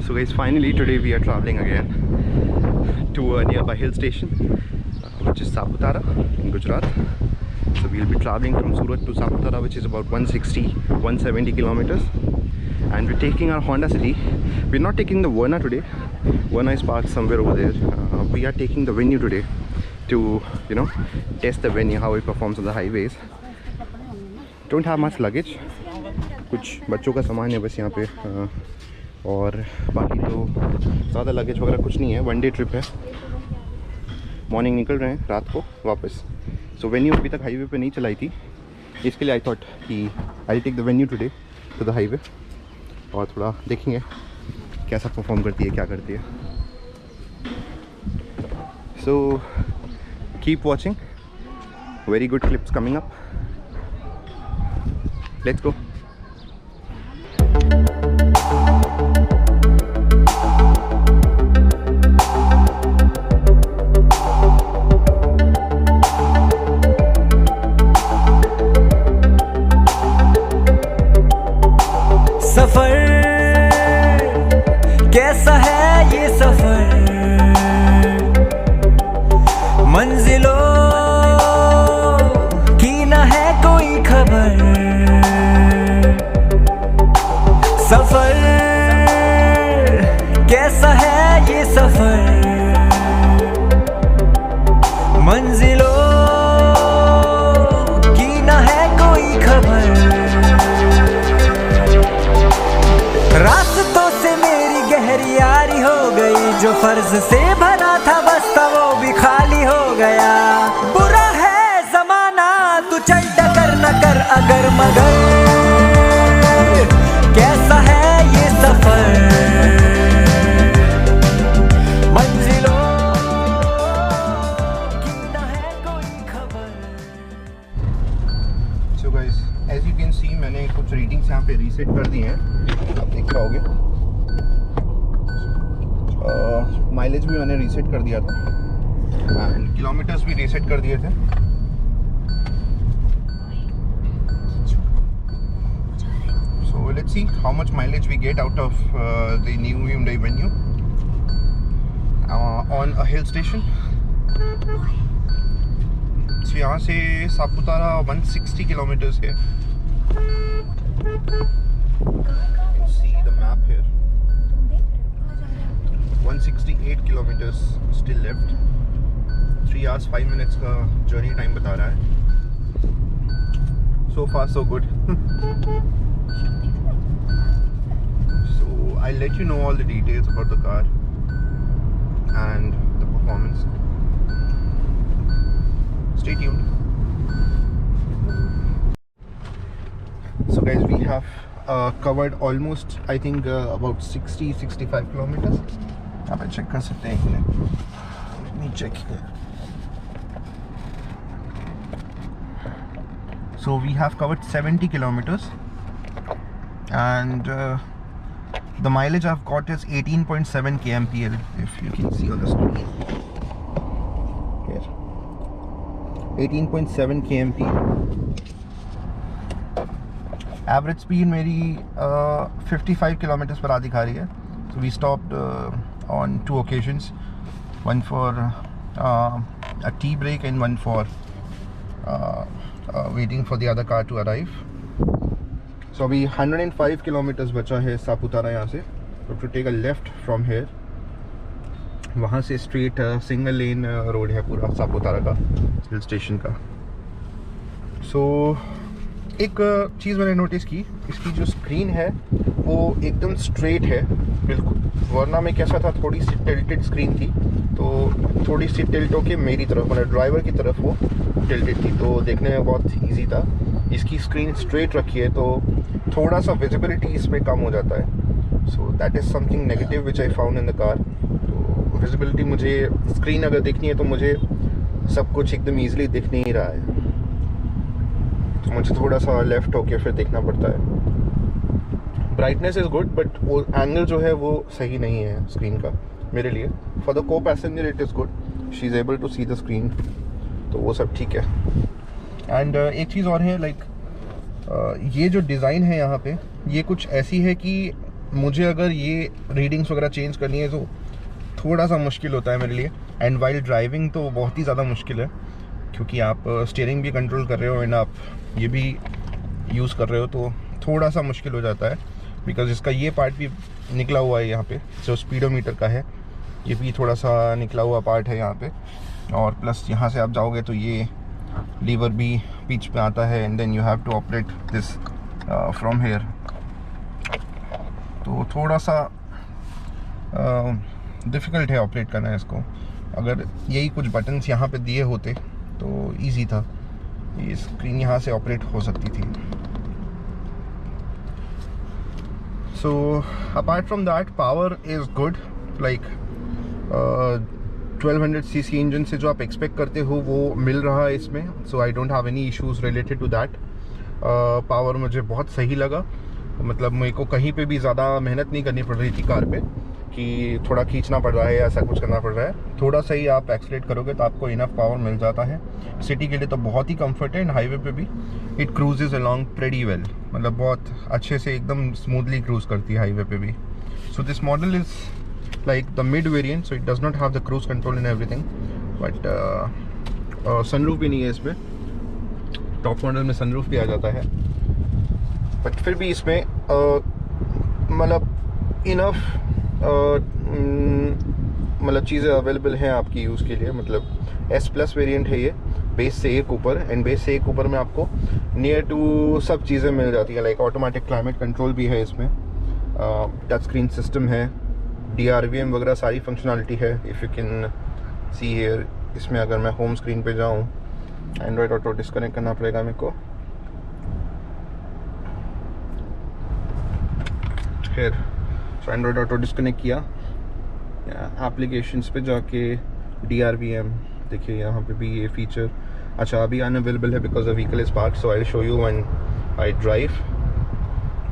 So guys, finally today we are traveling again to a nearby hill station, which is Saputara in Gujarat. So we'll be traveling from Surat to Saputara, which is about 170 kilometers. And we're taking our Honda City. We're not taking the Verna today. Verna is parked somewhere over there. We are taking the Venue today to, you know, test the Venue, how it performs on the highways. Don't have much luggage. कुछ बच्चों का सामान है बस यहाँ पे, और बाकी तो ज़्यादा लगेज वगैरह कुछ नहीं है. 1 डे ट्रिप है. मॉर्निंग निकल रहे हैं, रात को वापस. सो वेन्यू अभी तक हाईवे पे नहीं चलाई थी, इसके लिए आई थॉट कि I take the venue today to the highway, और थोड़ा देखेंगे कैसा परफॉर्म करती है, क्या करती है. So keep watching, very good clips coming up. Let's go. सफर कैसा है ये सफर, मंजिलों की न है कोई खबर. सफर कैसा है ये सफर, मंजिलों की न है कोई खबर. रास्तों से मेरी गहरी यारी हो गई, जो फर्ज से भरा था बस्ता वो भी खाली हो गया. बुरा है जमाना, तू चल डकर न कर अगर मगर. कैसा है ये सफर, मंजिलों की न है कोई खबर. So guys, as you can see मैंने कुछ रीडिंग्स यहाँ पे रीसेट कर दी हैं, आप देख पाओगे. माइलेज भी मैंने रीसेट कर दिया था, एंड किलोमीटर्स भी रीसेट कर दिए थे. So let's see how much mileage we get out of the new Hyundai Venue on a hill station. So यहाँ से सापुतारा 160 किलोमीटर्स है. See the map here. 168 kilometers still left. 3 hours 5 minutes का journey time बता रहा है. So far so good. So I'll let you know all the details about the car and the performance. Stay tuned. So guys, we have covered almost, I think, about 60-65 kilometers. आप check कर सकते हैं. Let me check here. So we have covered 70 kilometers, and the mileage I've got is 18.7 kmpl, if you can see on the screen here. 18.7 kmpl. Average speed मेरी 55 kilometres पर आ दिखा रही है. So we stopped on 2 occasions, one for a tea break and one for waiting for the other car to arrive. So अभी 105 kilometres बचा है सापुतारा यहाँ से. तो to take a left from here, वहाँ से स्ट्रेट सिंगल लेन रोड है पूरा सापुतारा का, हिल स्टेशन का. सो एक चीज़ मैंने नोटिस की, इसकी जो स्क्रीन है वो एकदम स्ट्रेट है बिल्कुल. वरना में कैसा था, थोड़ी सी टिल्टेड स्क्रीन थी, तो थोड़ी सी टिल्ट होके मेरी तरफ, मतलब ड्राइवर की तरफ वो टिल्टेड थी, तो देखने में बहुत इजी था. इसकी स्क्रीन स्ट्रेट रखी है तो थोड़ा सा विजिबिलिटी इसमें कम हो जाता है. So that is something negative which I found in the car. तो विजिबिलिटी, मुझे स्क्रीन अगर देखनी है तो मुझे सब कुछ एकदम ईजिली दिख नहीं रहा है, तो मुझे थोड़ा सा लेफ़्ट होके फिर देखना पड़ता है. ब्राइटनेस इज़ गुड, बट वो एंगल जो है वो सही नहीं है स्क्रीन का मेरे लिए. For the co passenger it is good, she is able to see the screen, तो वो सब ठीक है. एंड एक चीज़ और है, लाइक ये जो डिज़ाइन है यहाँ पे, ये कुछ ऐसी है कि मुझे अगर ये रीडिंग्स वगैरह चेंज करनी है तो थोड़ा सा मुश्किल होता है मेरे लिए। एंड वाइल ड्राइविंग तो बहुत ही ज़्यादा मुश्किल है, क्योंकि आप स्टीयरिंग भी कंट्रोल कर रहे हो एंड आप ये भी यूज़ कर रहे हो, तो थोड़ा सा मुश्किल हो जाता है। बिकॉज इसका ये पार्ट भी निकला हुआ है यहाँ पे, जो स्पीडोमीटर का है, ये भी थोड़ा सा निकला हुआ पार्ट है यहाँ पे। और प्लस यहाँ से आप जाओगे तो ये लीवर भी बीच पे आता है and then you have to operate this from here. तो थोड़ा सा डिफ़िकल्ट है ऑपरेट करना है इसको। अगर यही कुछ बटन्स यहाँ पे दिए होते तो इजी था, ये स्क्रीन यहाँ से ऑपरेट हो सकती थी। So apart from that power is good, like 1200 cc engine से जो आप एक्सपेक्ट करते हो वो मिल रहा है इसमें। So I don't have any issues related to that. Power मुझे बहुत सही लगा, मतलब मेरे को कहीं पे भी ज़्यादा मेहनत नहीं करनी पड़ रही थी कार पे कि थोड़ा खींचना पड़ रहा है या ऐसा कुछ करना पड़ रहा है। थोड़ा सा ही आप एक्सलेट करोगे तो आपको इनफ पावर मिल जाता है। सिटी के लिए तो बहुत ही कंफर्ट है, एंड हाईवे पे भी it cruises along pretty well, मतलब बहुत अच्छे से एकदम स्मूथली क्रूज करती है हाईवे पे भी। So this model is like the mid variant, so it does not have the cruise control and everything, but sunroof भी नहीं है इसमें। टॉप मॉडल में sunroof भी आ जाता है, बट फिर भी इसमें मतलब इनफ मतलब चीज़ें अवेलेबल हैं आपकी यूज़ के लिए। मतलब S+ वेरिएंट है ये, बेस से एक ऊपर, एंड बेस से एक ऊपर में आपको नियर टू सब चीज़ें मिल जाती है। लाइक ऑटोमेटिक क्लाइमेट कंट्रोल भी है इसमें, टच स्क्रीन सिस्टम है, DRVM वगैरह सारी फंक्शनलिटी है। If you can see here, इसमें अगर मैं होम स्क्रीन पे जाऊँ, एंड्रॉयड ऑटो डिस्कनेक्ट करना पड़ेगा मेरे को। फिर सो एंड्रॉयड ऑटो डिस्कनेक्ट किया, एप्लीकेशंस पे जाके DRVM देखिए, यहाँ पे भी ये फीचर अच्छा अभी अनअवेलेबल है because the vehicle is parked, so I show you when I drive.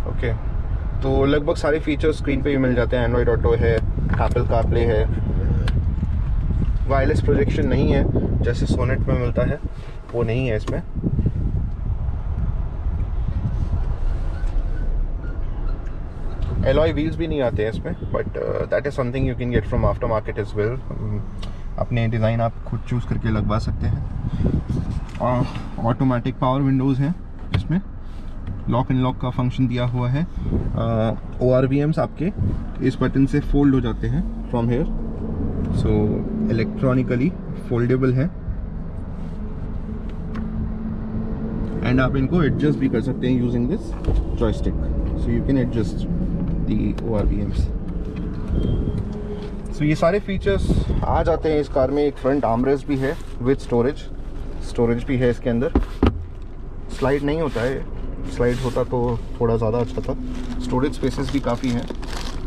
Okay, तो लगभग सारे फीचर्स स्क्रीन पे भी मिल जाते हैं। एंड्रॉयड ऑटो है, एप्पल कारप्ले है, वायरलेस प्रोजेक्शन नहीं है जैसे सोनेट में मिलता है, वो नहीं है इसमें। एलॉय व्हील्स भी नहीं आते हैं इसमें, but that is something you can get from after market as well. अपने डिज़ाइन आप खुद चूज़ करके लगवा सकते हैं। ऑटोमेटिक पावर विंडोज़ हैं इसमें, लॉक एंड लॉक का फंक्शन दिया हुआ है। ORVMs आपके इस बटन से फोल्ड हो जाते हैं from here, so electronically foldable है, एंड आप इनको एडजस्ट भी कर सकते हैं using this joystick, so you can adjust the ORVMs। सो ये सारे फीचर्स आ जाते हैं इस कार में। एक फ्रंट आर्मरेस्ट भी है विद स्टोरेज भी है इसके अंदर। स्लाइड नहीं होता है, स्लाइड होता तो थोड़ा ज़्यादा अच्छा था। स्टोरेज स्पेसेस भी काफ़ी हैं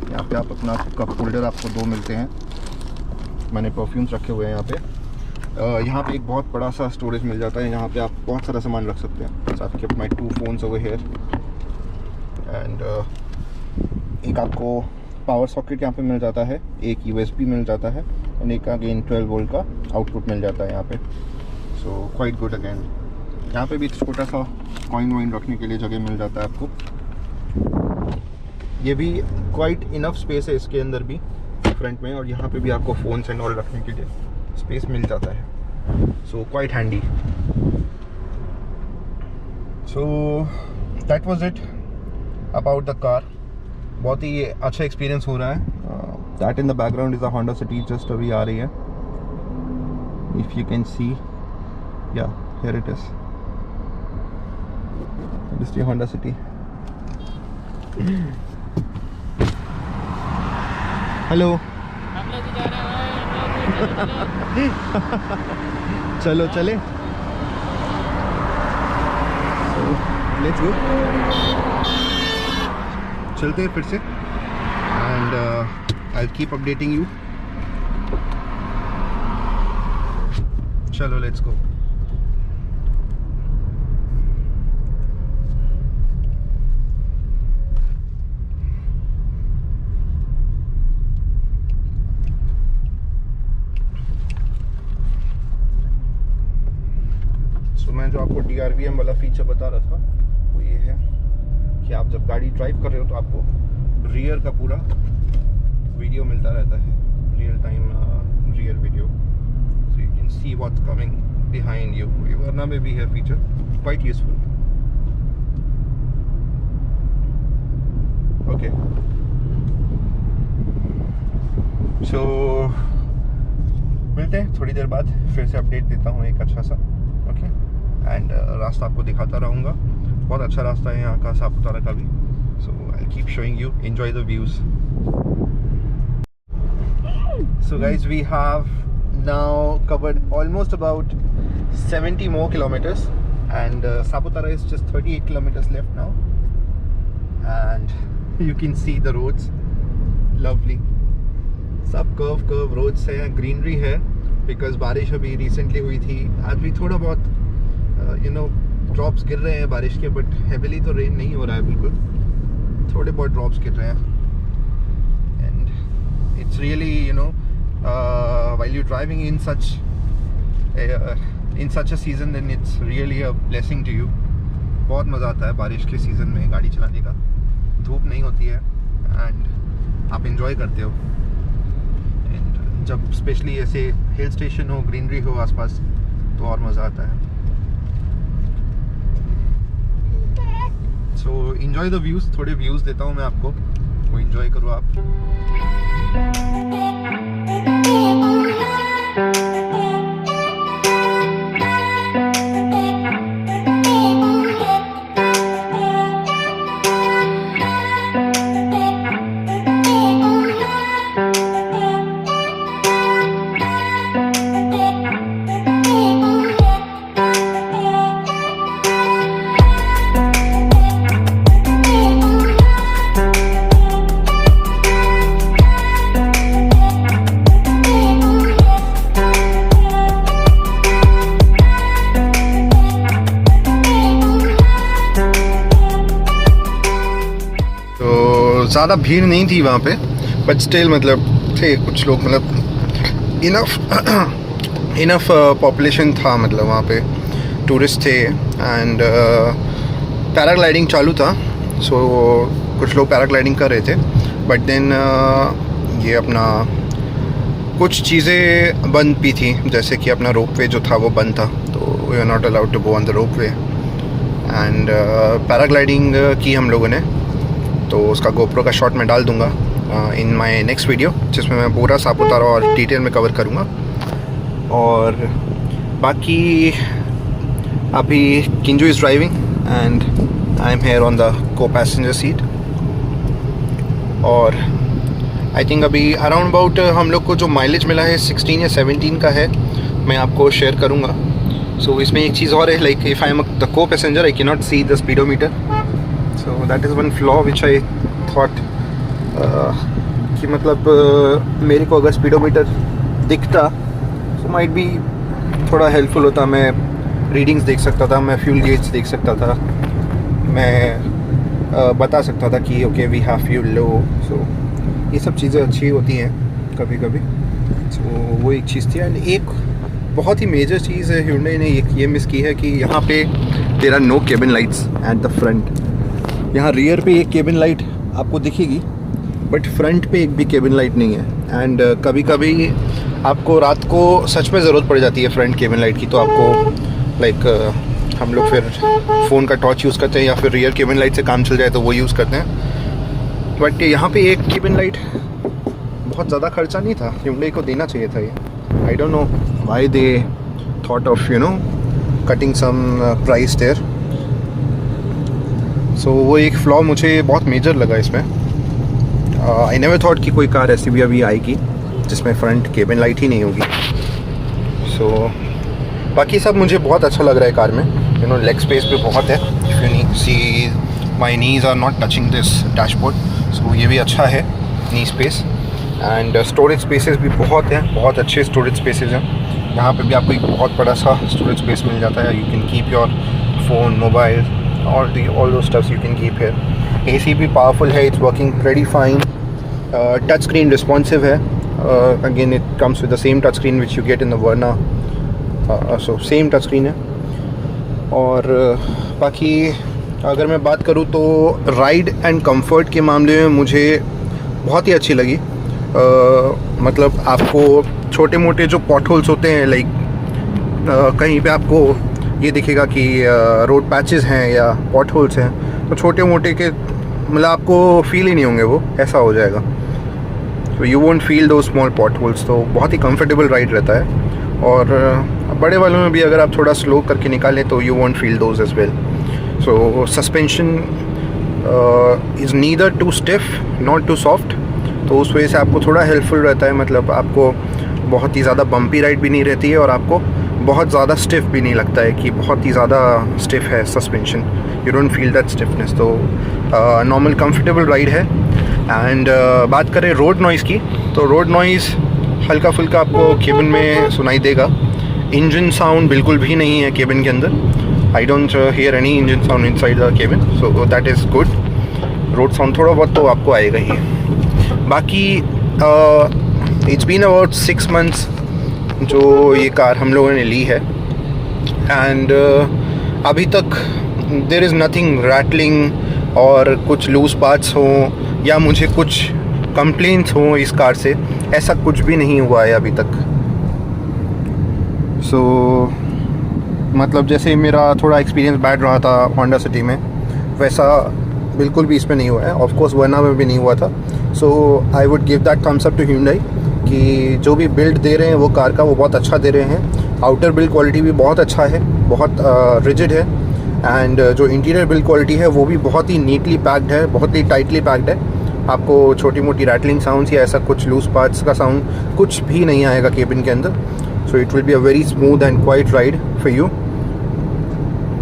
यहाँ पे। आप अपना कप होल्डर आपको 2 मिलते हैं, मैंने परफ्यूम्स रखे हुए हैं यहाँ पे। यहाँ पे एक बहुत बड़ा सा स्टोरेज मिल जाता है, यहाँ पे आप बहुत सारा सामान रख सकते हैं। सो आपके माई 2 फोन्स ओवर हेयर, एंड एक आपको पावर सॉकेट यहाँ पे मिल जाता है, एक USB मिल जाता है, एंड एक अगेन 12 वोल्ट का आउटपुट मिल जाता है यहाँ पे। So quite good again. यहाँ पे भी छोटा सा कॉइन वॉइन रखने के लिए जगह मिल जाता है आपको। ये भी क्वाइट इनफ स्पेस है इसके अंदर भी फ्रंट में, और यहाँ पे भी आपको फ़ोन्स एंड ऑल रखने के लिए स्पेस मिल जाता है। So quite handy. So that was it about the car. बहुत ही अच्छा एक्सपीरियंस हो रहा है। That in the background is a Honda City, just अभी आ रही है। इफ़ यू कैन सी, या here it is, this is Honda City. Hello, चलो चले, लेट्स गो, चलते हैं फिर से, and I will keep updating you. चलो लेट्स गो। मैं जो आपको DRVM वाला फीचर बता रहा था वो ये है कि आप जब गाड़ी ड्राइव कर रहे हो तो आपको रियर का पूरा वीडियो मिलता रहता है, real time rear video, so you can see what's coming behind you. ये वरना में भी है फीचर, क्वाइट यूजफुल। ओके, सो मिलते हैं थोड़ी देर बाद, फिर से अपडेट देता हूँ एक अच्छा सा। ओके, एंड रास्ता आपको दिखाता रहूँगा, बहुत अच्छा रास्ता है यहाँ का, सापुतारा का भी। So I keep showing you, enjoy the views. So guys, we have now covered almost about 70 more kilometers, and Saputara is just 38 kilometers left now, and you can see the roads, lovely, सब curve roads है, greenery है, because बारिश अभी recently हुई थी। आज भी थोड़ा बहुत drops गिर रहे हैं बारिश के, but heavily तो rain नहीं हो रहा है बिल्कुल, थोड़े बहुत drops गिर रहे हैं, and it's really while you're driving in such a season, then it's really a blessing to you। बहुत मज़ा आता है बारिश के सीज़न में गाड़ी चलाने का, धूप नहीं होती है एंड आप enjoy करते हो, एंड जब स्पेशली ऐसे हिल स्टेशन हो, ग्रीनरी हो आसपास, तो और मज़ा आता है। सो enjoy the views, थोड़े व्यूज़ देता हूँ मैं आपको, वो enjoy करो आप। ज़्यादा भीड़ नहीं थी वहाँ पे, बट स्टिल मतलब थे कुछ लोग, मतलब इनफ पॉपुलेशन था, मतलब वहाँ पे टूरिस्ट थे, एंड पैराग्लाइडिंग चालू था, सो कुछ लोग पैराग्लाइडिंग कर रहे थे, बट देन ये अपना कुछ चीज़ें बंद भी थी, जैसे कि अपना रोपवे जो था वो बंद था, तो we are not allowed to go on the ropeway. And paragliding की हम लोगों ने, तो उसका गोप्रो का शॉट मैं डाल दूंगा इन माय नेक्स्ट वीडियो, जिसमें मैं पूरा सापुतारा और डिटेल में कवर करूंगा। और बाकी अभी Kinju is driving and I am here on the co passenger seat, और आई थिंक अभी अराउंड अबाउट हम लोग को जो माइलेज मिला है 16 या 17 का है, मैं आपको शेयर करूँगा। सो इसमें एक चीज़ और है, like if I am the co passenger I can not see the speedometer, so that is one flaw which I thought कि मतलब मेरे को अगर स्पीडोमीटर दिखता तो might be थोड़ा हेल्पफुल होता, मैं रीडिंग्स देख सकता था, मैं फ्यूल गेज देख सकता था, मैं बता सकता था कि ओके वी हैव फ्यूल लो। सो ये सब चीज़ें अच्छी होती हैं कभी कभी, सो वो एक चीज़ थी। एंड एक बहुत ही मेजर चीज़ है Hyundai ने ये मिस की है कि यहाँ पे there are no cabin lights at the front. यहाँ रियर पे एक केबिन लाइट आपको दिखेगी, बट फ्रंट पे एक भी केबिन लाइट नहीं है। एंड कभी कभी आपको रात को सच में ज़रूरत पड़ जाती है फ्रंट केबिन लाइट की, तो आपको लाइक हम लोग फिर फ़ोन का टॉर्च यूज़ करते हैं, या फिर रियर केबिन लाइट से काम चल जाए तो वो यूज़ करते हैं। बट यहाँ पे एक केबिन लाइट बहुत ज़्यादा खर्चा नहीं था, Hyundai को देना चाहिए था ये। I don't know why they thought of cutting some price there. सो वो एक फ्लॉ मुझे बहुत मेजर लगा इसमें। आई नेवर थॉट कि कोई कार ऐसी भी अभी आएगी जिसमें फ्रंट केबिन लाइट ही नहीं होगी। सो बाकी सब मुझे बहुत अच्छा लग रहा है कार में, लेग स्पेस भी बहुत है। If you see my knees are not touching this dashboard, सो ये भी अच्छा है knee space. And storage spaces भी बहुत हैं, बहुत अच्छे स्टोरेज स्पेसेस हैं। यहाँ पे भी आपको एक बहुत बड़ा सा स्टोरेज स्पेस मिल जाता है। You can keep your phone, mobile, all those stuffs you can keep here. AC भी powerful है, it's working pretty fine. Touch screen responsive है. Again it comes with the same touch screen which you get in the Verna. So same touch screen है. और बाकी अगर मैं बात करूँ तो राइड एंड कंफर्ट के मामले में मुझे बहुत ही अच्छी लगी। मतलब आपको छोटे मोटे जो पॉट होल्स होते हैं, लाइक कहीं पे आपको ये दिखेगा कि रोड पैचेस हैं या पॉट होल्स हैं, तो छोटे मोटे के मतलब आपको फील ही नहीं होंगे, वो ऐसा हो जाएगा। तो यू वोंट फील दो स्मॉल पॉट होल्स। तो बहुत ही कंफर्टेबल राइड रहता है। और बड़े वालों में भी अगर आप थोड़ा स्लो करके निकालें तो you won't feel those as well. So suspension is neither too stiff not too soft, तो उस वजह से आपको थोड़ा हेल्पफुल रहता है। मतलब आपको बहुत ही ज़्यादा बम्पी राइड भी नहीं रहती है और आपको बहुत ज़्यादा स्टिफ भी नहीं लगता है कि बहुत ही ज़्यादा स्टिफ है suspension. You don't feel that stiffness. तो नॉर्मल कंफर्टेबल राइड है। एंड बात करें रोड नॉइज़ की, तो रोड नॉइज़ हल्का फुल्का आपको केबिन में सुनाई देगा। इंजन साउंड बिल्कुल भी नहीं है केबिन के अंदर। I don't hear any engine sound inside the cabin, so that is good. Road sound थोड़ा बहुत तो आपको आएगा ही। बाकी इट्स बीन अबाउट 6 months जो ये कार हम लोगों ने ली है। एंड अभी तक देयर इज़ नथिंग रैटलिंग और कुछ लूज पार्ट्स हों या मुझे कुछ कंप्लेंट्स हों इस कार से, ऐसा कुछ भी नहीं हुआ है अभी तक। सो मतलब जैसे मेरा थोड़ा एक्सपीरियंस बैड रहा था होंडा सिटी में, वैसा बिल्कुल भी इसमें नहीं हुआ है। ऑफ कोर्स वर्ना में भी नहीं हुआ था। So I would give that thumbs up to Hyundai कि जो भी बिल्ड दे रहे हैं वो कार का, वो बहुत अच्छा दे रहे हैं। आउटर बिल्ड क्वालिटी भी बहुत अच्छा है, बहुत रिजिड है। एंड जो इंटीरियर बिल्ड क्वालिटी है वो भी बहुत ही नीटली पैक्ड है, बहुत ही टाइटली पैक्ड है। आपको छोटी मोटी रैटलिंग साउंड्स या ऐसा कुछ लूज पार्ट्स का साउंड कुछ भी नहीं आएगा केबिन के अंदर। So it will be a very smooth and quiet ride for you.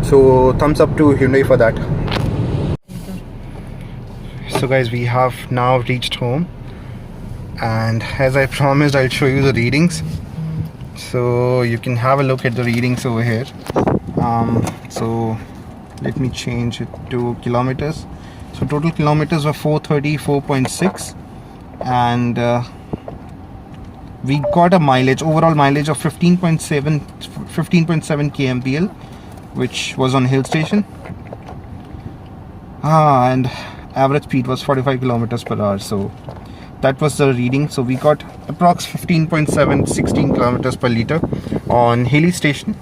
So thumbs up to Hyundai for that. So guys, we have now reached home, and as I promised, I'll show you the readings, so you can have a look at the readings over here. So let me change it to kilometers. So total kilometers were 434.6, and we got a mileage, overall mileage of 15.7 kmpl, which was on hill station. And average speed was 45 kilometers per hour. So that was the reading. So we got approx 15.7 16 kilometers per liter on hilly station.